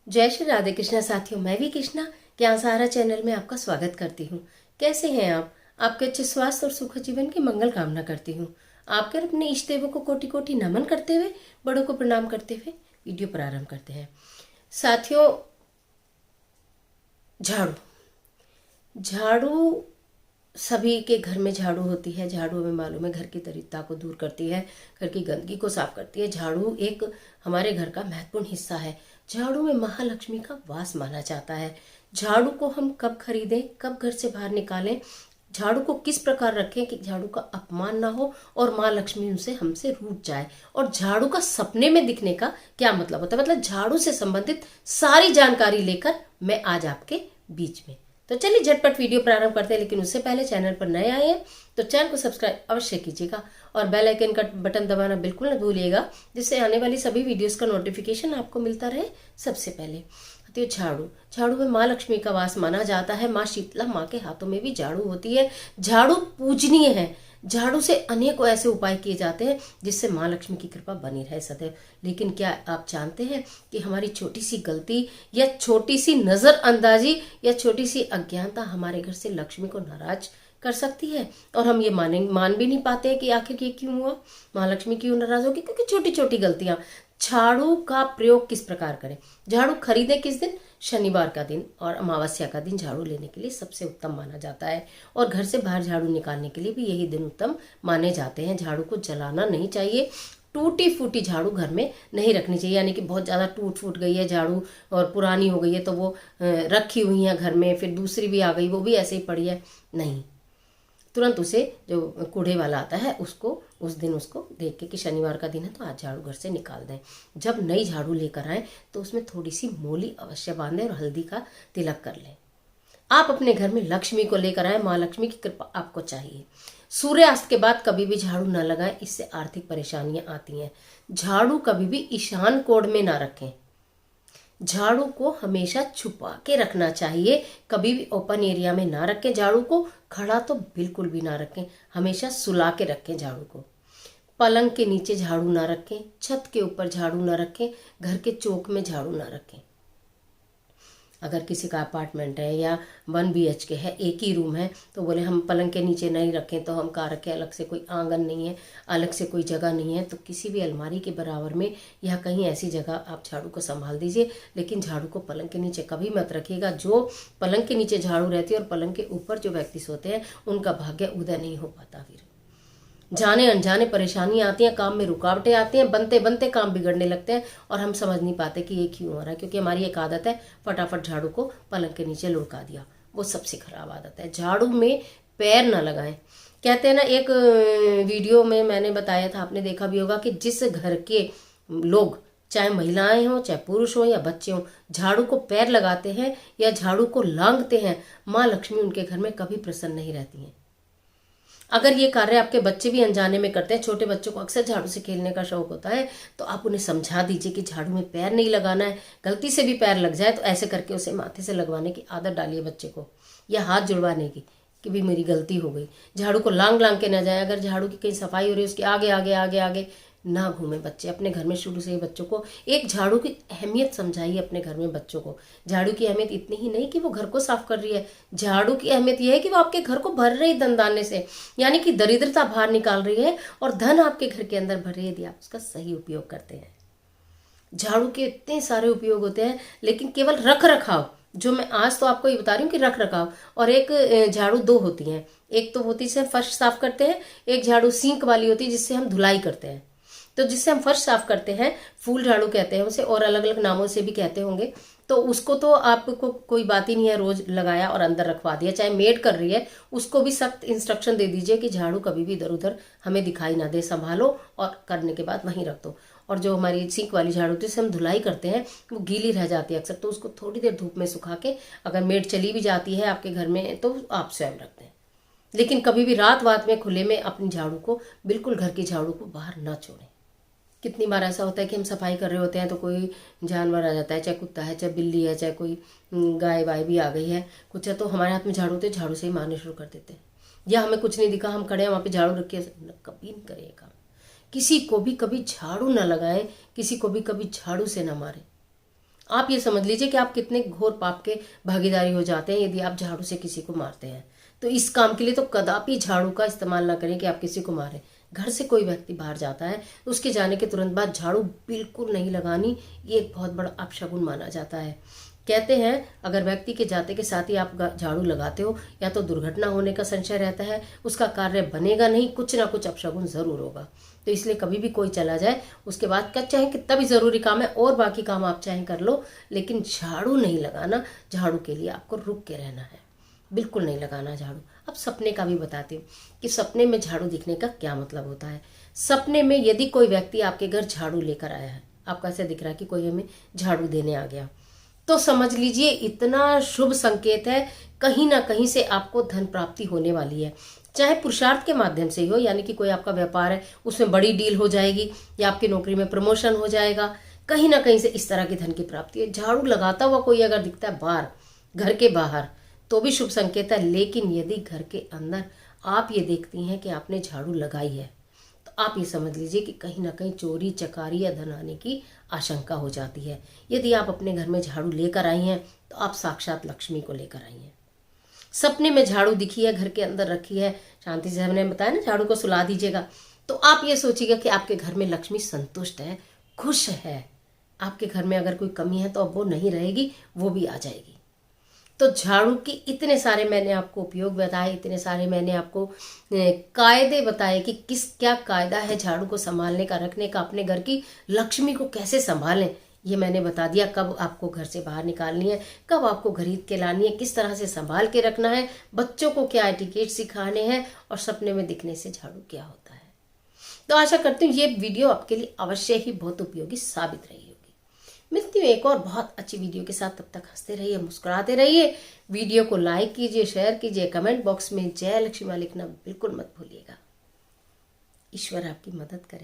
जय श्री राधे कृष्णा साथियों, मैं भी कृष्णा ज्ञान सहारा चैनल में आपका स्वागत करती हूँ। कैसे हैं आप? आपके अच्छे स्वास्थ्य और सुख जीवन की मंगल कामना करती हूँ। आपके और अपने इष्ट देवों को कोटि कोटि नमन करते हुए, बड़ों को प्रणाम करते हुए वीडियो प्रारंभ करते हैं। साथियों, झाड़ू झाड़ू सभी के घर में झाड़ू होती है। झाड़ू हमें मालूम है घर की दरिद्रता को दूर करती है, घर की गंदगी को साफ करती है। झाड़ू एक हमारे घर का महत्वपूर्ण हिस्सा है। झाड़ू में महालक्ष्मी का वास माना जाता है। झाड़ू को हम कब खरीदें, कब घर से बाहर निकालें, झाड़ू को किस प्रकार रखें कि झाड़ू का अपमान ना हो और माँ लक्ष्मी उनसे हमसे रूठ जाए, और झाड़ू का सपने में दिखने का क्या मतलब होता है, मतलब झाड़ू से संबंधित सारी जानकारी लेकर मैं आज आपके बीच में। तो चलिए झटपट वीडियो प्रारंभ करते हैं, लेकिन उससे पहले चैनल पर नए आए हैं तो चैनल को सब्सक्राइब अवश्य कीजिएगा और बेल आइकन का बटन दबाना बिल्कुल न भूलिएगा, जिससे आने वाली सभी वीडियोस का नोटिफिकेशन आपको मिलता रहे सबसे पहले। तो झाड़ू में माँ लक्ष्मी का वास माना जाता है। माँ शीतला माँ के हाथों में भी झाड़ू होती है। झाड़ू पूजनीय है। झाड़ू से अनेकों ऐसे उपाय किए जाते हैं जिससे माँ लक्ष्मी की कृपा बनी रहे सदैव। लेकिन क्या आप जानते हैं कि हमारी छोटी सी गलती या छोटी सी नजरअंदाजी या छोटी सी अज्ञानता हमारे घर से लक्ष्मी को नाराज कर सकती है, और हम ये मान भी नहीं पाते हैं कि आखिर ये क्यों हुआ, माँ लक्ष्मी क्यों नाराज होगी, क्योंकि छोटी छोटी गलतियां। झाड़ू का प्रयोग किस प्रकार करें? झाड़ू खरीदे किस दिन? शनिवार का दिन और अमावस्या का दिन झाड़ू लेने के लिए सबसे उत्तम माना जाता है, और घर से बाहर झाड़ू निकालने के लिए भी यही दिन उत्तम माने जाते हैं। झाड़ू को जलाना नहीं चाहिए। टूटी फूटी झाड़ू घर में नहीं रखनी चाहिए, यानी कि बहुत ज़्यादा टूट फूट गई है झाड़ू और पुरानी हो गई है तो वो रखी हुई है घर में, फिर दूसरी भी आ गई वो भी ऐसे ही पड़ी है, नहीं। तुरंत उसे जो कूड़े वाला आता है उसको उस दिन उसको देख के कि शनिवार का दिन है तो आज झाड़ू घर से निकाल दें। जब नई झाड़ू लेकर आए तो उसमें थोड़ी सी मोली अवश्य बांधें और हल्दी का तिलक कर लें। आप अपने घर में लक्ष्मी को लेकर आए, माँ लक्ष्मी की कृपा आपको चाहिए। सूर्यास्त के बाद कभी भी झाड़ू न लगाएं, इससे आर्थिक परेशानियां आती हैं। झाड़ू कभी भी ईशान कोण में ना रखें। झाड़ू को हमेशा छुपा के रखना चाहिए, कभी भी ओपन एरिया में ना रखें। झाड़ू को खड़ा तो बिल्कुल भी ना रखें, हमेशा सुला के रखें झाड़ू को। पलंग के नीचे झाड़ू ना रखें, छत के ऊपर झाड़ू ना रखें, घर के चौक में झाड़ू ना रखें। अगर किसी का अपार्टमेंट है या 1 BHK है, एक ही रूम है, तो बोले हम पलंग के नीचे नहीं रखें तो हम कहाँ रखें, अलग से कोई आंगन नहीं है, अलग से कोई जगह नहीं है, तो किसी भी अलमारी के बराबर में या कहीं ऐसी जगह आप झाड़ू को संभाल दीजिए। लेकिन झाड़ू को पलंग के नीचे कभी मत रखिएगा। जो पलंग के नीचे झाड़ू रहती है और पलंग के ऊपर जो व्यक्ति सोते हैं उनका भाग्य उदय नहीं हो पाता। फिर जाने अनजाने परेशानियां आती हैं, काम में रुकावटें आती हैं, बनते बनते काम बिगड़ने लगते हैं और हम समझ नहीं पाते कि ये क्यों हो रहा है, क्योंकि हमारी एक आदत है फटाफट झाड़ू को पलंग के नीचे लुढ़का दिया। वो सबसे खराब आदत है। झाड़ू में पैर ना लगाएं। कहते हैं ना, एक वीडियो में मैंने बताया था, आपने देखा भी होगा, कि जिस घर के लोग, चाहे महिलाएं हों चाहे पुरुष हों या बच्चे हों, झाड़ू को पैर लगाते हैं या झाड़ू को लांघते हैं, माँ लक्ष्मी उनके घर में कभी प्रसन्न नहीं रहती हैं। अगर ये कार्य आपके बच्चे भी अनजाने में करते हैं, छोटे बच्चों को अक्सर झाड़ू से खेलने का शौक होता है, तो आप उन्हें समझा दीजिए कि झाड़ू में पैर नहीं लगाना है। गलती से भी पैर लग जाए तो ऐसे करके उसे माथे से लगवाने की आदत डालिए बच्चे को, या हाथ जुड़वाने की कि भी मेरी गलती हो गई। झाड़ू को लांग लांग के ना जाए। अगर झाड़ू की कहीं सफाई हो रही है उसके आगे आगे आगे आगे ना घूमे बच्चे। अपने घर में शुरू से ही बच्चों को एक झाड़ू की अहमियत समझाइए। अपने घर में बच्चों को झाड़ू की अहमियत इतनी ही नहीं कि वो घर को साफ कर रही है, झाड़ू की अहमियत यह है कि वो आपके घर को भर रही धनदाने से, यानी कि दरिद्रता बाहर निकाल रही है और धन आपके घर के अंदर भर रही है यदि आप उसका सही उपयोग करते हैं। झाड़ू के इतने सारे उपयोग होते हैं, लेकिन केवल रख रखाव, जो मैं आज तो आपको ये बता रही हूँ कि रख रखाव, और एक झाड़ू दो होती हैं। एक तो होती है फर्श साफ करते हैं, एक झाड़ू सींक वाली होती है जिससे हम धुलाई करते हैं। तो जिससे हम फर्श साफ करते हैं, फूल झाड़ू कहते हैं उसे, और अलग अलग नामों से भी कहते होंगे। तो उसको तो आपको कोई बात ही नहीं है, रोज लगाया और अंदर रखवा दिया। चाहे मेड कर रही है उसको भी सख्त इंस्ट्रक्शन दे दीजिए कि झाड़ू कभी भी इधर उधर हमें दिखाई ना दे, संभालो और करने के बाद वहीं रख दो। और जो हमारी सींक वाली झाड़ू होती है, जिससे हम धुलाई करते हैं, वो गीली रह जाती है अक्सर, तो उसको थोड़ी देर धूप में सुखा के, अगर मेड चली भी जाती है आपके घर में तो आप स्वयं रख दें। लेकिन कभी भी रात वात में खुले में अपनी झाड़ू को, बिल्कुल घर की झाड़ू को बाहर ना छोड़ें। कितनी बार ऐसा होता है कि हम सफाई कर रहे होते हैं तो कोई जानवर आ जाता है, चाहे कुत्ता है चाहे बिल्ली है चाहे कोई गाय वाय भी आ गई है कुछ है, तो हमारे हाथ में झाड़ू होते, झाड़ू से ही मारने शुरू कर देते हैं। या हमें कुछ नहीं दिखा, हम खड़े हैं वहाँ पे झाड़ू रखे, कभी नहीं करें ये काम। किसी को भी कभी झाड़ू ना लगाएं, किसी को भी कभी झाड़ू से ना मारें। आप ये समझ लीजिए कि आप कितने घोर पाप के भागीदारी हो जाते हैं यदि आप झाड़ू से किसी को मारते हैं। तो इस काम के लिए तो कदापि झाड़ू का इस्तेमाल ना करें कि आप किसी को मारें। घर से कोई व्यक्ति बाहर जाता है, उसके जाने के तुरंत बाद झाड़ू बिल्कुल नहीं लगानी, ये एक बहुत बड़ा अपशगुन माना जाता है। कहते हैं अगर व्यक्ति के जाते के साथ ही आप झाड़ू लगाते हो, या तो दुर्घटना होने का संशय रहता है, उसका कार्य बनेगा नहीं, कुछ ना कुछ अपशगुन जरूर होगा। तो इसलिए कभी भी कोई चला जाए, उसके बाद का चाहे कितना भी जरूरी काम है और बाकी काम आप चाहे कर लो, लेकिन झाड़ू नहीं लगाना। झाड़ू के लिए आपको रुक के रहना है, बिल्कुल नहीं लगाना झाड़ू। अब सपने का भी बताती हूँ कि सपने में झाड़ू दिखने का क्या मतलब होता है। सपने में यदि कोई व्यक्ति आपके घर झाड़ू लेकर आया है, आपको ऐसे दिख रहा है कि कोई हमें झाड़ू देने आ गया, तो समझ लीजिए इतना शुभ संकेत है, कहीं ना कहीं से आपको धन प्राप्ति होने वाली है। चाहे पुरुषार्थ के माध्यम से ही हो, यानी कि कोई आपका व्यापार है उसमें बड़ी डील हो जाएगी, या आपकी नौकरी में प्रमोशन हो जाएगा, कहीं ना कहीं से इस तरह की धन की प्राप्ति है। झाड़ू लगाता हुआ कोई अगर दिखता है बाहर, घर के बाहर, तो भी शुभ संकेत है। लेकिन यदि घर के अंदर आप ये देखती हैं कि आपने झाड़ू लगाई है, तो आप ये समझ लीजिए कि कहीं ना कहीं चोरी चकारी या धन आने की आशंका हो जाती है। यदि आप अपने घर में झाड़ू लेकर आई हैं, तो आप साक्षात लक्ष्मी को लेकर आई हैं। सपने में झाड़ू दिखी है, घर के अंदर रखी है, शांति से हमने बताया ना झाड़ू को सुला दीजिएगा, तो आप ये सोचिएगा कि आपके घर में लक्ष्मी संतुष्ट है, खुश है। आपके घर में अगर कोई कमी है तो अब वो नहीं रहेगी, वो भी आ जाएगी। तो झाड़ू की इतने सारे मैंने आपको उपयोग बताए, इतने सारे मैंने आपको कायदे बताए कि किस क्या कायदा है झाड़ू को संभालने का, रखने का, अपने घर की लक्ष्मी को कैसे संभालें, ये मैंने बता दिया। कब आपको घर से बाहर निकालनी है, कब आपको खरीद के लानी है, किस तरह से संभाल के रखना है, बच्चों को क्या एटिकेट सिखाने हैं, और सपने में दिखने से झाड़ू क्या होता है। तो आशा करती हूँ ये वीडियो आपके लिए अवश्य ही बहुत उपयोगी साबित रही होगी। मिलती हूँ एक और बहुत अच्छी वीडियो के साथ, तब तक हंसते रहिए, मुस्कुराते रहिए। वीडियो को लाइक कीजिए, शेयर कीजिए, कमेंट बॉक्स में जय लक्ष्मी माँ लिखना बिल्कुल मत भूलिएगा। ईश्वर आपकी मदद करे।